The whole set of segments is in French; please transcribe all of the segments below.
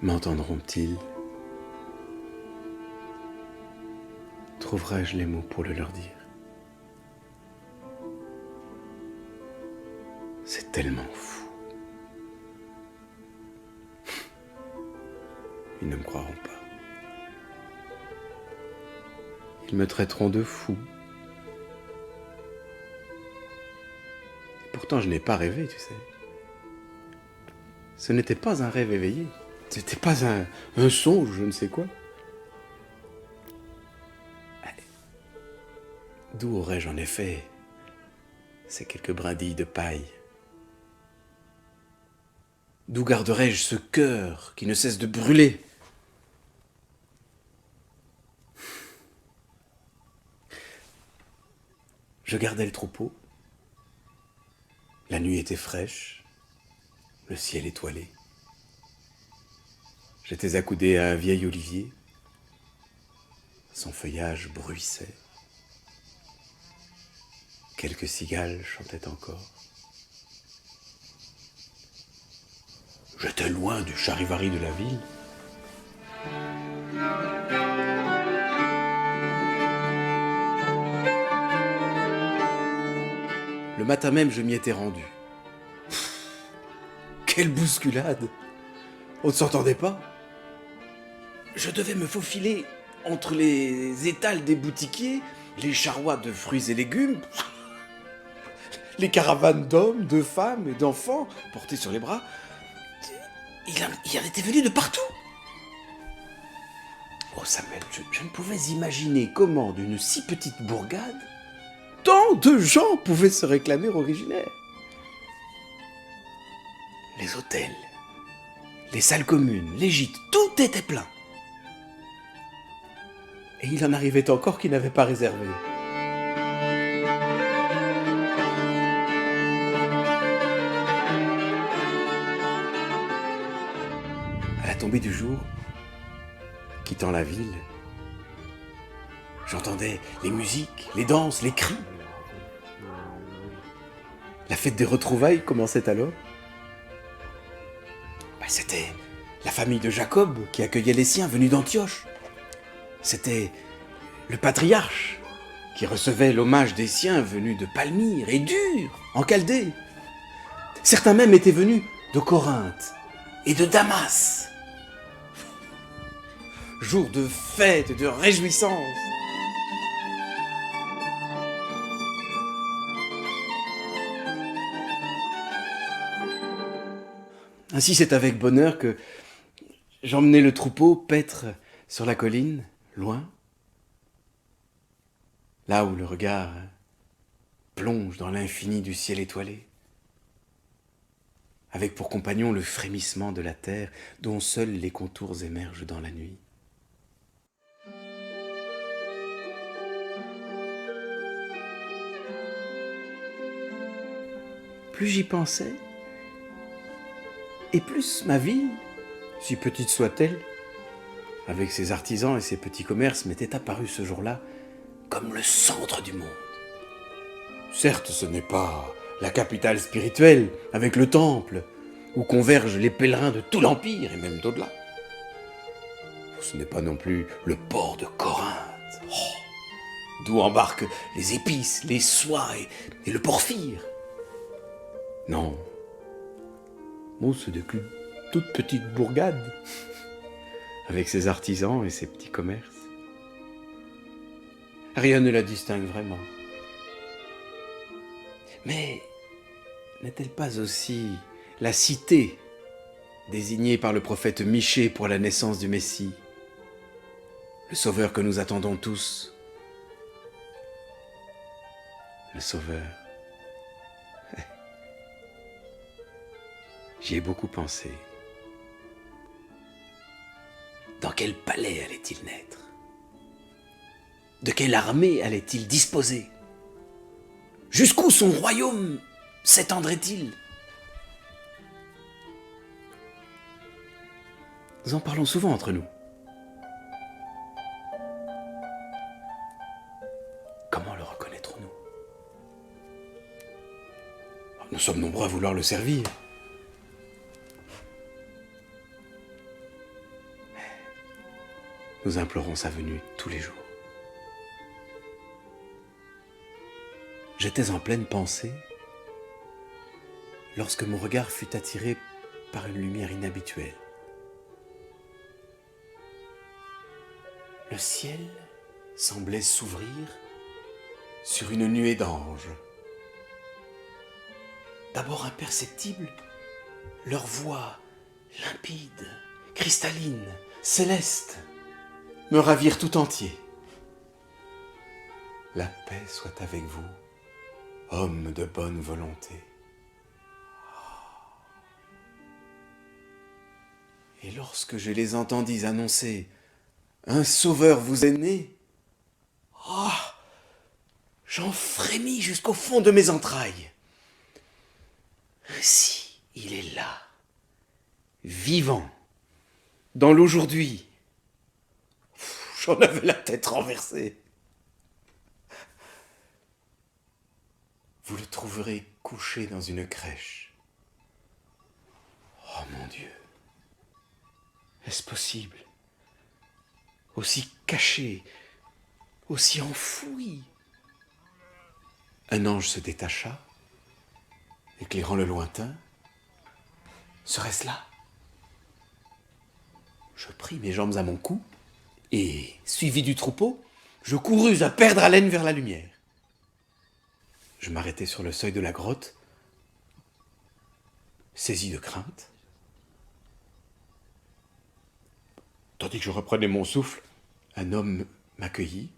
M'entendront-ils? Trouverai-je les mots pour le leur dire? C'est tellement fou. Ils ne me croiront pas. Ils me traiteront de fou. Et pourtant, je n'ai pas rêvé, tu sais. Ce n'était pas un rêve éveillé. Ce n'était pas un songe, je ne sais quoi. D'où aurais-je en effet ces quelques brindilles de paille? D'où garderais-je ce cœur qui ne cesse de brûler? Je gardais le troupeau. La nuit était fraîche, le ciel étoilé. J'étais accoudé à un vieil olivier. Son feuillage bruissait. Quelques cigales chantaient encore. J'étais loin du charivari de la ville. Le matin même, je m'y étais rendu. Quelle bousculade! On ne s'entendait pas. Je devais me faufiler entre les étals des boutiquiers, les charrois de fruits et légumes, les caravanes d'hommes, de femmes et d'enfants portés sur les bras. Il en était venu de partout. Oh Samuel, je ne pouvais imaginer comment, d'une si petite bourgade, tant de gens pouvaient se réclamer originaires. Les hôtels, les salles communes, les gîtes, tout était plein. Et il en arrivait encore qui n'avaient pas réservé. À la tombée du jour, quittant la ville, j'entendais les musiques, les danses, les cris. La fête des retrouvailles commençait alors. C'était la famille de Jacob qui accueillait les siens venus d'Antioche. C'était le patriarche qui recevait l'hommage des siens venus de Palmyre et d'Ur, en Chaldée. Certains même étaient venus de Corinthe et de Damas. Jour de fête et de réjouissance. Ainsi, c'est avec bonheur que j'emmenai le troupeau paître sur la colline, loin, là où le regard plonge dans l'infini du ciel étoilé, avec pour compagnon le frémissement de la terre dont seuls les contours émergent dans la nuit. Plus j'y pensais, et plus ma ville, si petite soit-elle, avec ses artisans et ses petits commerces, m'était apparue ce jour-là comme le centre du monde. Certes, ce n'est pas la capitale spirituelle, avec le temple, où convergent les pèlerins de tout l'Empire, et même d'au-delà. Ce n'est pas non plus le port de Corinthe, d'où embarquent les épices, les soies et le porphyre. Non, bon, ce n'est qu'une toute petite bourgade, avec ses artisans et ses petits commerces. Rien ne la distingue vraiment. Mais n'est-elle pas aussi la cité désignée par le prophète Michée pour la naissance du Messie, le Sauveur que nous attendons tous, le Sauveur? J'y ai beaucoup pensé. Dans quel palais allait-il naître? De quelle armée allait-il disposer? Jusqu'où son royaume s'étendrait-il? Nous en parlons souvent entre nous. Comment le reconnaîtrons-nous? Nous sommes nombreux à vouloir le servir. nous implorons sa venue tous les jours. J'étais en pleine pensée lorsque mon regard fut attiré par une lumière inhabituelle. Le ciel semblait s'ouvrir sur une nuée d'anges. D'abord imperceptibles, leurs voix limpides, cristallines, célestes, me ravirent tout entier. La paix soit avec vous, homme de bonne volonté. Et lorsque je les entendis annoncer « Un sauveur vous est né », j'en frémis jusqu'au fond de mes entrailles. Ainsi, il est là, vivant, dans l'aujourd'hui. J'en avais la tête renversée. Vous le trouverez couché dans une crèche. Oh mon Dieu, est-ce possible? Aussi caché, aussi enfoui. Un ange se détacha, éclairant le lointain. Serait-ce là? Je pris mes jambes à mon cou et, suivi du troupeau, je courus à perdre haleine vers la lumière. Je m'arrêtai sur le seuil de la grotte, saisi de crainte. Tandis que je reprenais mon souffle, un homme m'accueillit.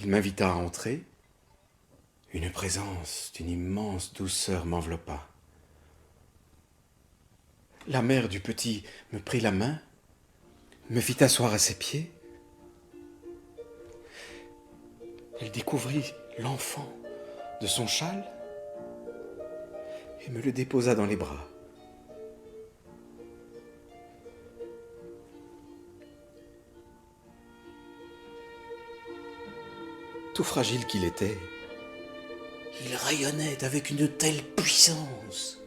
Il m'invita à entrer. Une présence d'une immense douceur m'enveloppa. La mère du petit me prit la main, me fit asseoir à ses pieds. Elle découvrit l'enfant de son châle et me le déposa dans les bras. Tout fragile qu'il était, il rayonnait avec une telle puissance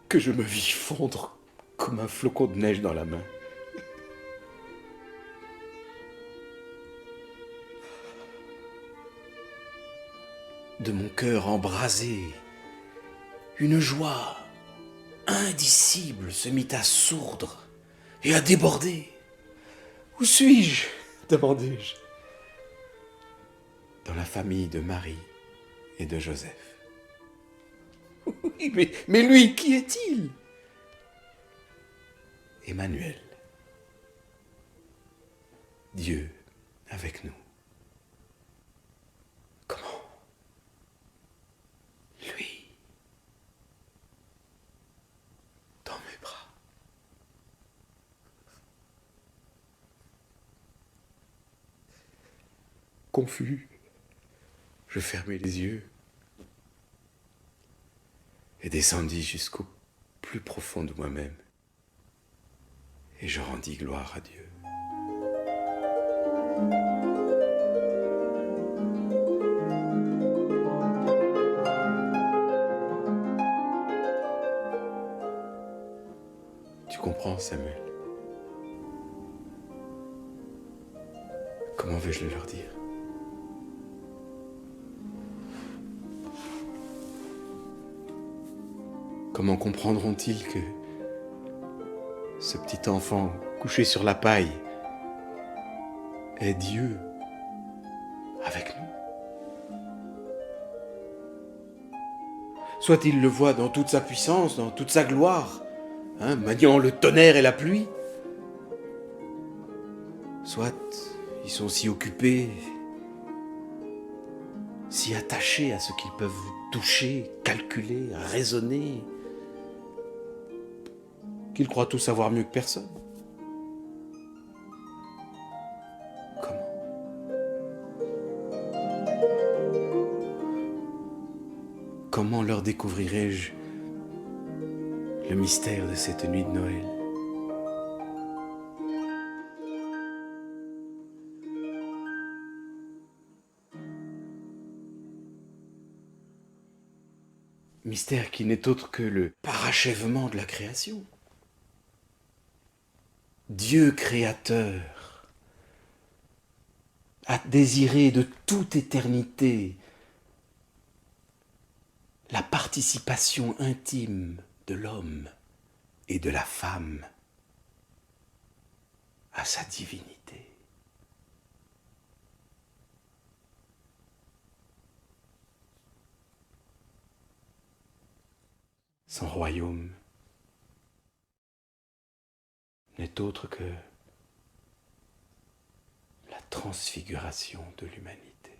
que je me vis fondre comme un flocon de neige dans la main. De mon cœur embrasé, une joie indicible se mit à sourdre et à déborder. Où suis-je? Demandai-je. Dans la famille de Marie et de Joseph. Oui, mais lui, qui est-il? Emmanuel. Dieu avec nous. Comment? Lui. Dans mes bras. Confus, je fermai les yeux et descendis jusqu'au plus profond de moi-même. Et je rendis gloire à Dieu. Tu comprends, Samuel? Comment vais-je le leur dire? Comment comprendront-ils que ce petit enfant couché sur la paille est Dieu avec nous? Soit ils le voient dans toute sa puissance, dans toute sa gloire, maniant le tonnerre et la pluie, soit ils sont si occupés, si attachés à ce qu'ils peuvent toucher, calculer, raisonner, qu'ils croient tout savoir mieux que personne. Comment leur découvrirai-je le mystère de cette nuit de Noël? Mystère qui n'est autre que le parachèvement de la création. Dieu créateur, a désiré de toute éternité la participation intime de l'homme et de la femme à sa divinité. Son royaume n'est autre que la transfiguration de l'humanité.